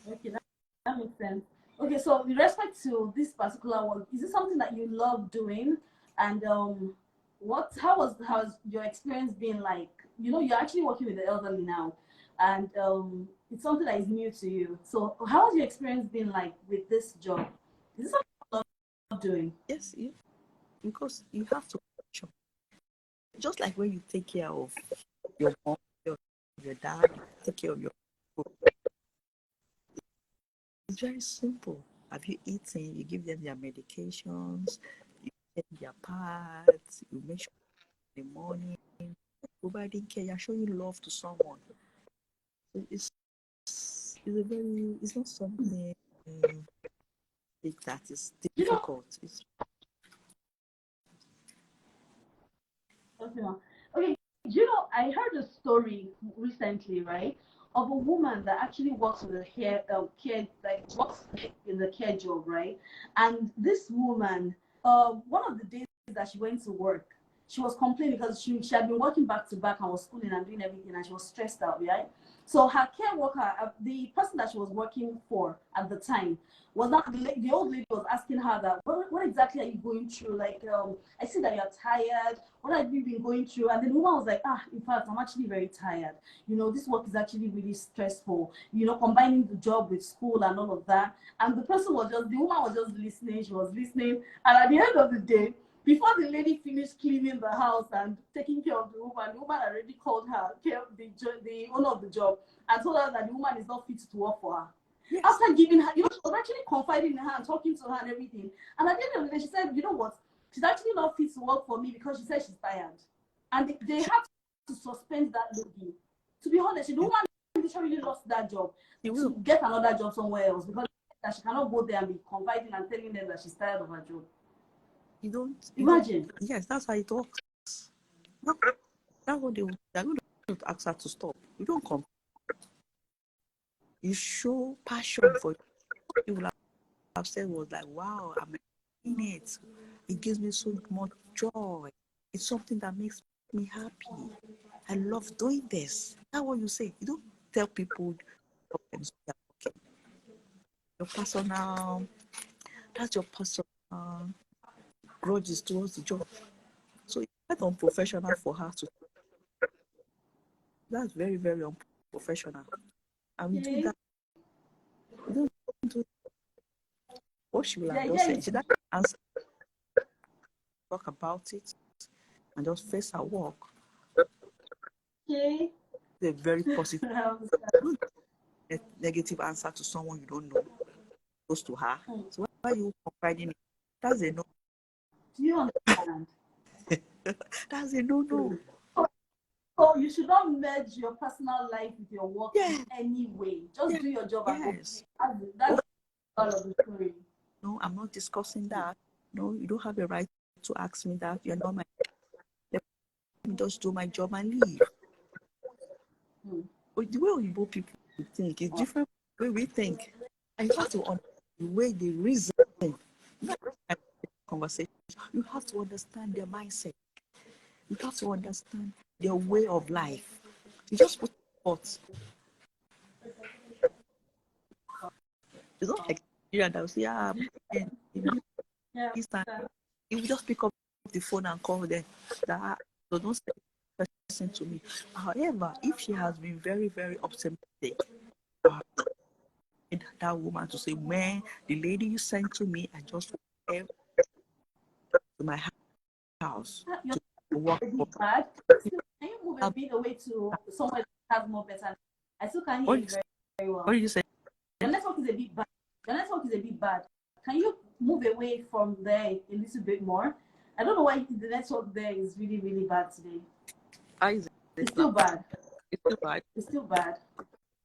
Okay, that makes sense. Okay, so with respect to this particular one, is it something that you love doing? And how's your experience been like? You know, you're actually working with the elderly now, and it's something that is new to you. So how has your experience been like with this job? Is this something you love doing? Yes, because you have to, just like when you take care of your mom, your dad, you take care of your people. It's very simple. Have you eaten? You give them their medications, you take their pads, you make sure in the morning, providing care, you're showing love to someone. So it's not something that is difficult. It's Okay, ma'am. Okay, you know, I heard a story recently, right, of a woman that actually works in the care, like works in the care job, right? And this woman, one of the days that she went to work, she was complaining because she had been working back to back and was schooling and doing everything, and she was stressed out, right? So her care worker, the person that she was working for at the time, was not the old lady was asking her that what exactly are you going through? Like, I see that you're tired. What have you been going through? And then the woman was like, in fact, I'm actually very tired. You know, this work is actually really stressful. You know, combining the job with school and all of that. And the woman was just listening. She was listening. And at the end of the day, before the lady finished cleaning the house and taking care of the woman already called her, the owner of the job, and told her that the woman is not fit to work for her. Yes. After giving her, you know, she was actually confiding in her and talking to her and everything. And at the end of the day, she said, you know what? She's actually not fit to work for me because she said she's tired. And they had to suspend that lady. To be honest, the woman literally lost that job to get another job somewhere else because that she cannot go there and be confiding and telling them that she's tired of her job. You Imagine. Don't, yes, that's how it works. That's what they're going to ask her to stop. You don't come. You show passion for it. What people have said was like, wow, I'm in it. It gives me so much joy. It's something that makes me happy. I love doing this. That's what you say. You don't tell people problems. Okay. Your personal, that's your personal grudges towards the job. So it's quite unprofessional for her to. That's very, very unprofessional. And we do that. We don't do what she will have just said. She doesn't answer, talk about it, and just face her work. Okay. It's a very positive, negative answer to someone you don't know, close to her. So why are you confiding? That's a no. Do you understand? That's a no. So you should not merge your personal life with your work in any way. Just do your job and go. That's part of the story. No, I'm not discussing that. No, you don't have a right to ask me that. You're not my. Let me just do my job and leave. But the way Oyibo people think is different from the way we think. I have to understand the way they reason. Not conversation. You have to understand their mindset. You have to understand their way of life. You just put thoughts. It's not like Yeah, that was yeah. And Yeah. this time, he would just pick up the phone and call them. That so don't say person to me. However, if she has been very, very optimistic, I need that woman to say, man, the lady you sent to me, I just went to my house You're to work a for. bit bad. Can you move a bit away to somewhere that has more better? I still can't hear you very, very What well. did you say? Your network is a bit bad. Your network is a bit bad. Can you move away from there a little bit more? I don't know why the network there is really, really bad today. How is It's it still now? bad. It's still bad. It's still bad.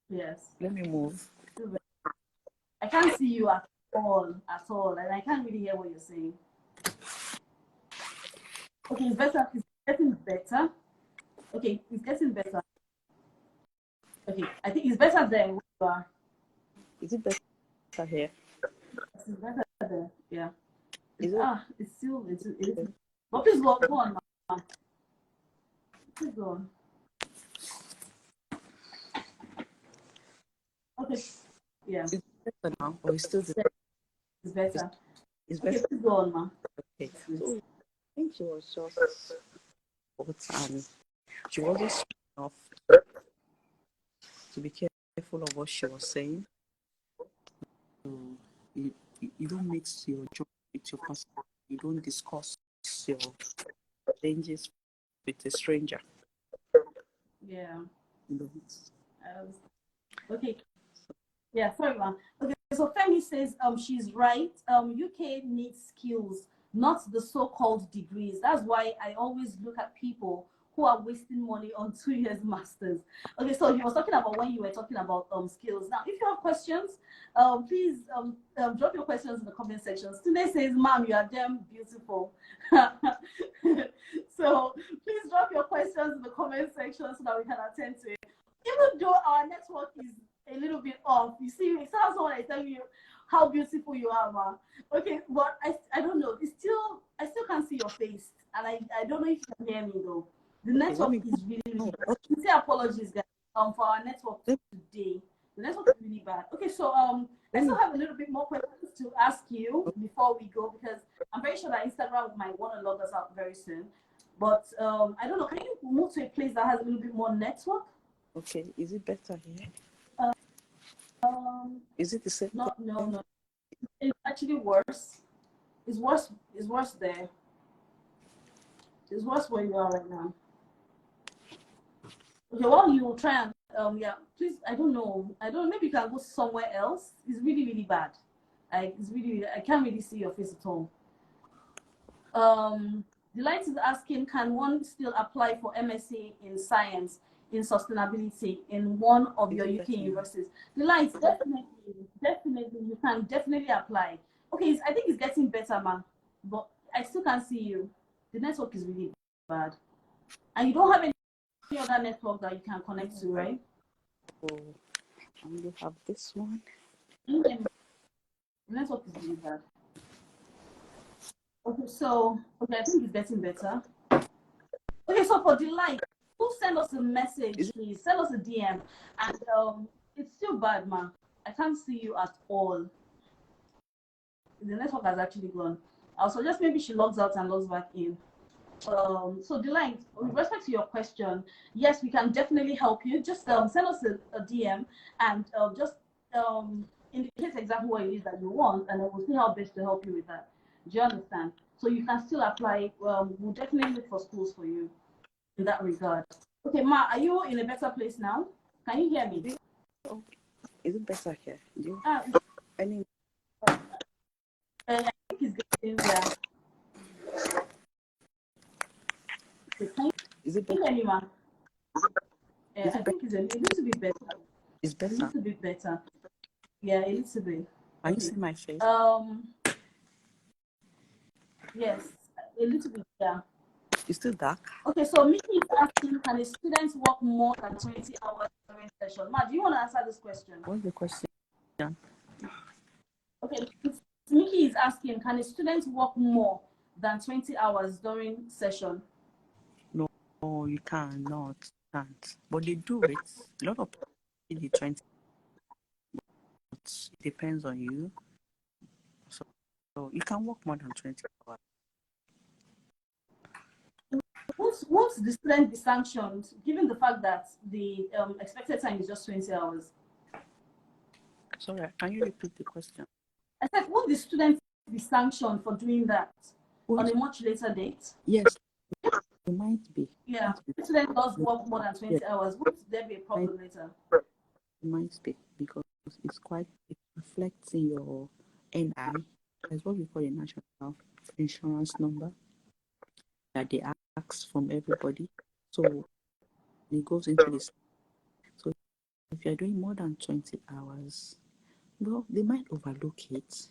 Yes. Let me move. Still bad. I can't see you at all, and I can't really hear what you're saying. Okay, it's better. It's getting better. Okay, it's getting better. Okay, I think it's better there where you are. Is it better here? It's better there. Yeah. Is it? It's still but please go on, man. Please go on. Okay. Yeah. Is it better now, or is still the? It's better. It's Okay, better. please go on, man. Okay. So I think she was just and she wasn't smart enough to be careful of what she was saying. So you don't mix your job with your personal. You don't discuss your dangers with a stranger. Yeah. You know. Okay. Yeah, sorry, man. Okay, so Femi says she's right. UK needs skills, not the so-called degrees. That's why I always look at people who are wasting money on 2 years masters. Okay, so he was talking about when you were talking about skills. Now, if you have questions, please drop your questions in the comment section. Tunde says, "Ma'am, you are damn beautiful." So please drop your questions in the comment section so that we can attend to it. Even though our network is a little bit off, you see, it sounds like I tell you how beautiful you are, ma. Okay, but I don't know. I still can't see your face, and I don't know if you can hear me though. The Okay, network is really, really bad. Say apologies, guys. For our network today, the network is really bad. Okay, so I still have a little bit more questions to ask you before we go because I'm very sure that Instagram might want to log us out very soon. But I don't know. Can you move to a place that has a little bit more network? Okay, is it better here? Um, Is it the same? no. It's actually worse. It's worse. It's worse there. It's worse where you are right now. Okay, while you try and yeah, please. I don't know. Maybe you can go somewhere else. It's really, really bad. It's really. I can't really see your face at all. Delight is asking, can one still apply for MSc in science in sustainability in one of your UK universities? Delight, definitely, you can definitely apply. Okay, I think it's getting better, man, but I still can't see you. The network is really bad, and you don't have any other network that you can connect to, right? Oh, I only have this one. The network is really bad. Okay, so I think it's getting better. Okay, so for Delight, send us a message, please. Send us a DM. And it's still bad, man. I can't see you at all. The network has actually gone. I'll suggest maybe she logs out and logs back in. So Delight, with respect to your question, yes, we can definitely help you. Just send us a DM and just indicate exactly what it is that you want, and then we'll see how best to help you with that. Do you understand? So you can still apply. We'll definitely look for schools for you in that regard. Okay, Ma, are you in a better place now? Can you hear me? Oh, is it better here? Do you any? I think it's getting there. Is it Can you hear me, Ma? I think it's a little bit better. It's better. A little bit better. Yeah, a little bit. Can you see my face? Yes, a little bit. Yeah. It's still dark. Okay, so Mickey is asking, can a student work more than 20 hours during session? Ma, do you want to answer this question? What's the question? Okay, Mickey is asking, can a student work more than 20 hours during session? No, you cannot. Can't. But they do it. A lot of people do 20. But it depends on you. So you can work more than 20 hours. Won't the student be sanctioned given the fact that the expected time is just 20 hours? Sorry, can you repeat the question? I said, won't the student be sanctioned for doing that on a much later date? Yes, it might be. Yeah, if the student does work more than 20 Yes. hours, won't there be a problem later? It might be because it reflects in your NI. That's what we call a national insurance number that they ask from everybody. So it goes into this. So if you're doing more than 20 hours, well, they might overlook it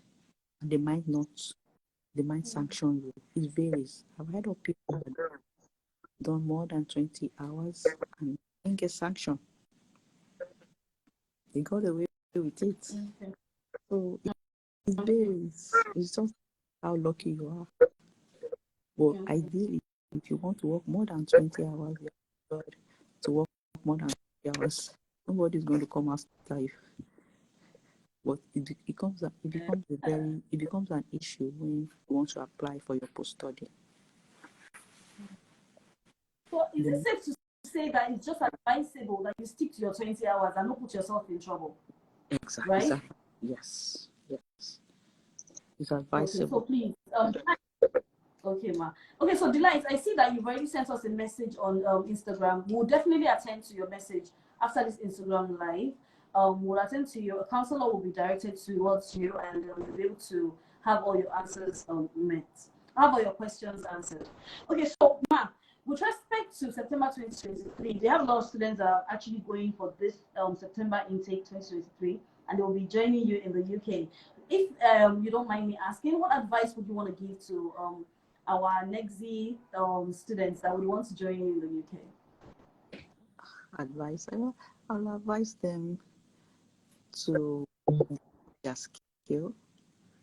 and they might not, they might sanction you. It varies. I've heard of people that have done more than 20 hours and didn't get sanctioned. They got away with it. Okay. So it varies. It's just how lucky you are. But ideally, if you want to work more than 20 hours, you have to work more than 20 hours. Nobody's going to come after you. But it becomes an issue when you want to apply for your post study. So is it safe to say that it's just advisable that you stick to your 20 hours and not put yourself in trouble? Exactly. Right? Exactly. Yes. It's advisable. Okay, so please, okay, ma. Okay, so Delight, I see that you've already sent us a message on Instagram. We'll definitely attend to your message after this Instagram live. We'll attend to you. A counselor will be directed towards you, and you'll be able to have all your answers met. Have all your questions answered. Okay, so ma, with respect to September 2023, they have a lot of students that are actually going for this September intake 2023, and they will be joining you in the UK. If you don't mind me asking, what advice would you want to give to our Negxy students that would want to join you in the UK? Advice. I'll advise them to their skill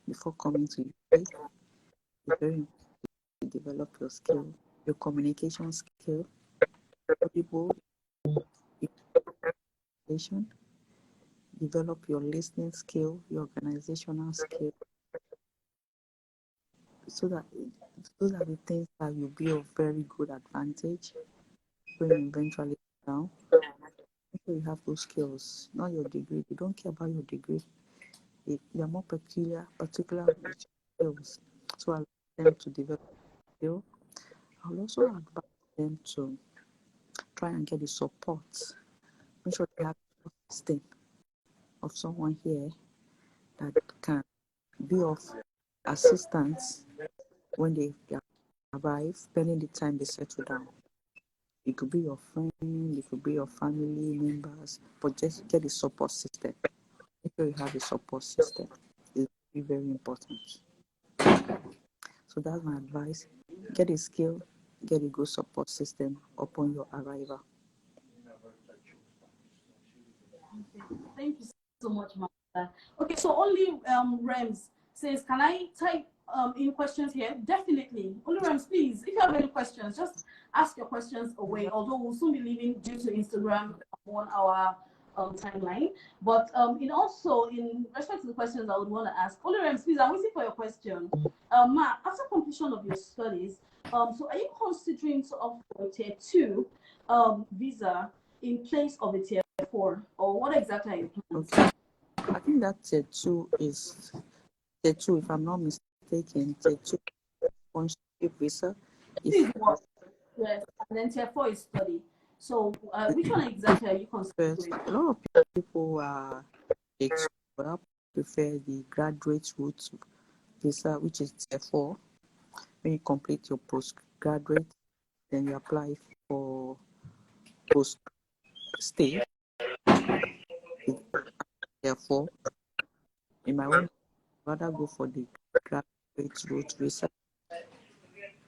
before coming to UK. It's very important to develop your skill, your communication skill, audible, develop your listening skill, your organizational skill, so that those are the things that will be of very good advantage when you eventually sit down. So you have those skills, not your degree. They don't care about your degree. They are more particular with skills. So I like them to develop skill. I will also advise them to try and get the support. Make sure they have a system of someone here that can be of assistance when they arrive, spending the time they settle down. It could be your friend, it could be your family members, but just get a support system. Make sure you have a support system. It's very, very important. So that's my advice. Get a skill, get a good support system upon your arrival. Okay. Thank you so much, Martha. Okay, so only Rems says, can I type in questions here? Definitely. Only Rems, please, if you have any questions, just ask your questions away. Although we'll soon be leaving due to Instagram 1 hour timeline. But in respect to the questions I would want to ask, only Rems, please, I'm waiting for your question. Ma, after completion of your studies, so are you considering to opt for a tier 2 visa in place of a tier 4, or what exactly are your plans? Okay. I think that tier 2 is tier 2, if I'm not mistaken, tier 2 sponsorship visa. Is one, yes, and then tier 4 is study. So which one exactly are you considering? A lot of people are but I prefer the graduate route visa, which is tier 4. When you complete your postgraduate, then you apply for post stay. Therefore, in my own, I'd rather go for the graduate route visa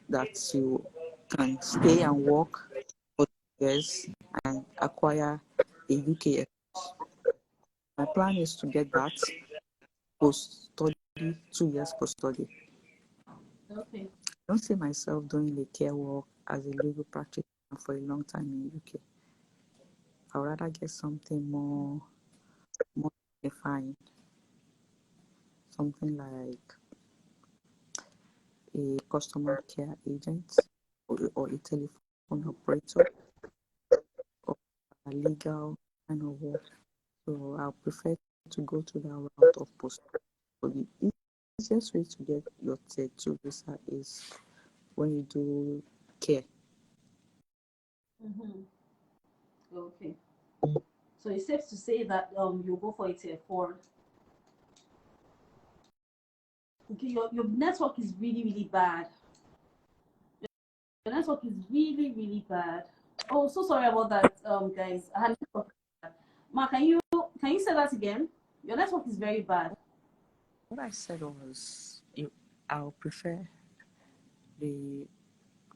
that you can stay and work for 2 years and acquire a UK. My plan is to get that post study, 2 years post study. Okay. I don't see myself doing the care work as a legal practitioner for a long time in the UK. I'd rather get something more defined, something like a customer care agent or a telephone operator or a legal kind of work. So I prefer to go to the route of post. So the easiest way to get your tier 2 visa is when you do care. Mm-hmm. Okay. So it's safe to say that you go for a tier 4. Okay, your network is really, really bad. Your network is really, really bad. Oh, so sorry about that, guys. I had network. Ma, can you say that again? Your network is very bad. What I said was I'll prefer the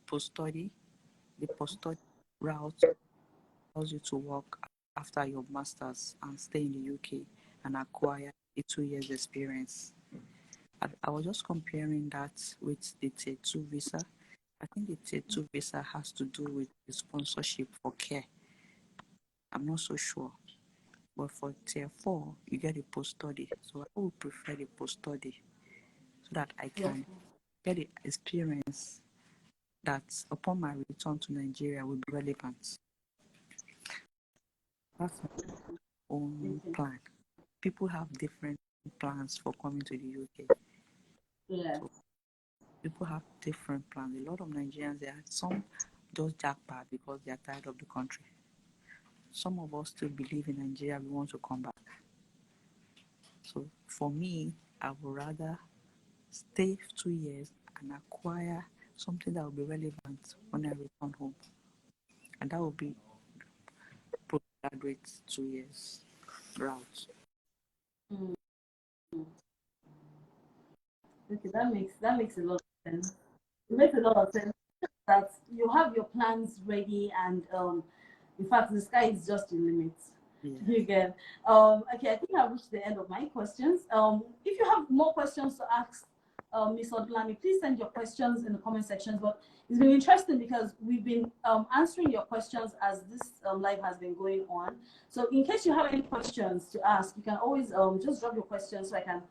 post-study. The post-study route allows you to work after your master's and stay in the UK and acquire a 2 years experience. I was just comparing that with the tier 2 visa. I think the tier 2 visa has to do with the sponsorship for care. I'm not so sure. But for tier 4, you get a post-study. So I would prefer the post-study so that I can get the experience that upon my return to Nigeria will be relevant. That's my own plan. People have different plans for coming to the UK. Yeah. So people have different plans. A lot of Nigerians, there are some just jackpot because they are tired of the country. Some of us still believe in Nigeria, we want to come back. So for me, I would rather stay 2 years and acquire something that will be relevant when I return home. And that will be postgraduate 2 years route. Mm. Okay, that makes a lot of sense. It makes a lot of sense that you have your plans ready, and in fact, the sky is just the limit. Yeah. You get okay. I think I've reached the end of my questions. If you have more questions to ask Ms. Odlami, please send your questions in the comment sections. But it's been interesting because we've been answering your questions as this live has been going on. So in case you have any questions to ask, you can always just drop your questions so I can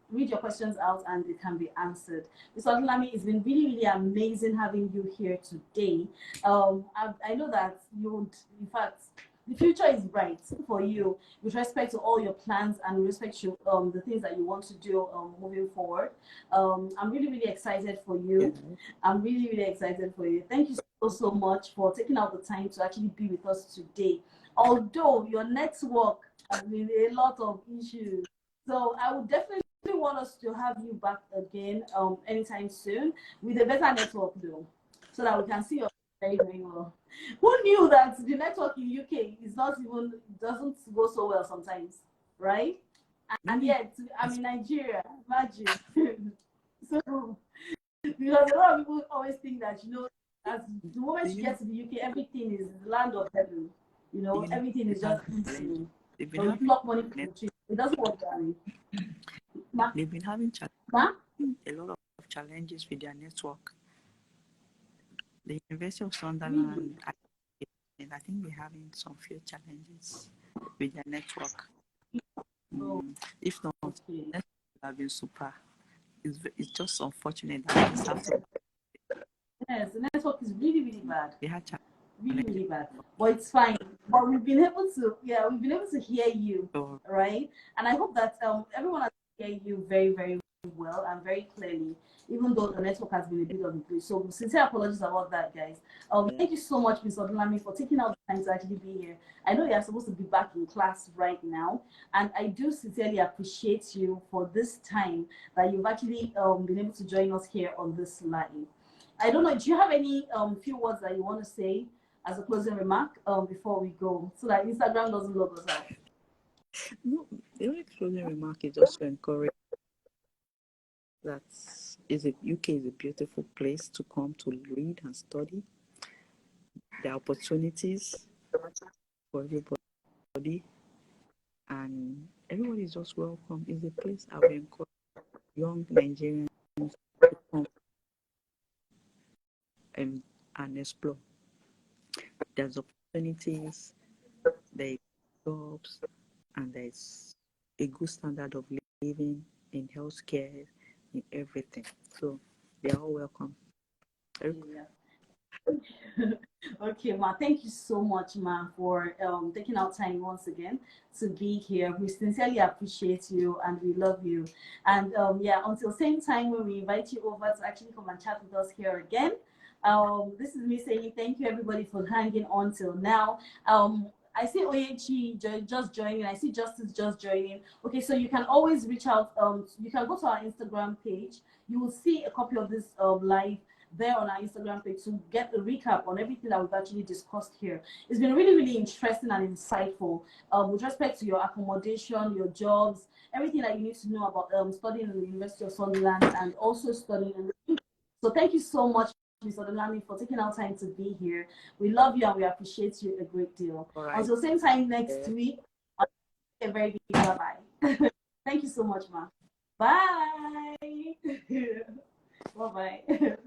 read your questions out and it can be answered. Ms. Odlami, it's been really, really amazing having you here today. I know that you would, in fact, the future is bright for you with respect to all your plans and with respect to the things that you want to do moving forward. I'm really, really excited for you. Yeah. I'm really, really excited for you. Thank you so much for taking out the time to actually be with us today. Although your network has been a lot of issues. So I would definitely want us to have you back again anytime soon with a better network though, so that we can see your very, very well. Who knew that the network in UK is not even doesn't go so well sometimes, right? And yet I'm in Nigeria. Imagine. So because a lot of people always think that as the moment you get to the UK, everything is the land of heaven. Everything is just easy. They've been So you having flock money from the tree. It doesn't work that way. they've been having Ma? a lot of challenges with their network. The University of Sunderland, I think they're having some few challenges with their network. Oh, If not, okay. network would have been super. It's just unfortunate that this have to. Yes, the network is really, really bad. They had Really, challenges. really bad. But it's fine. But we've been able to hear you, So right? And I hope that everyone has hear you very, very well and very clearly, even though the network has been a bit of a glitch. So sincere apologies about that, guys. Thank you so much, Ms. Odulami, for taking out the time to actually be here. I know you're supposed to be back in class right now, and I do sincerely appreciate you for this time that you've actually been able to join us here on this live. I don't know, do you have any few words that you want to say as a closing remark before we go, so that Instagram doesn't log us out? no, the only closing remark is just to encourage that UK is a beautiful place to come to read and study. There are opportunities for everybody, and everybody is just welcome. It's a place I will encourage young Nigerians to come and explore. There's opportunities, there's jobs, and there's a good standard of living in healthcare, in everything. So They are all welcome. Yeah. Okay, Ma, thank you so much, Ma, for taking out time once again to be here. We sincerely appreciate you and we love you. And yeah, until same time when we invite you over to actually come and chat with us here again. This is me saying thank you everybody for hanging on till now. I see Oyechi just joining. I see Justice just joining. Okay, so you can always reach out. You can go to our Instagram page. You will see a copy of this live there on our Instagram page to get a recap on everything that we've actually discussed here. It's been really, really interesting and insightful with respect to your accommodation, your jobs, everything that you need to know about studying in the University of Sunderland and also studying in the. So thank you so much, Mr. Delani, for taking our time to be here. We love you and we appreciate you a great deal. All right. Until same time next week, a very big bye-bye. Thank you so much, Ma. Bye. Bye-bye.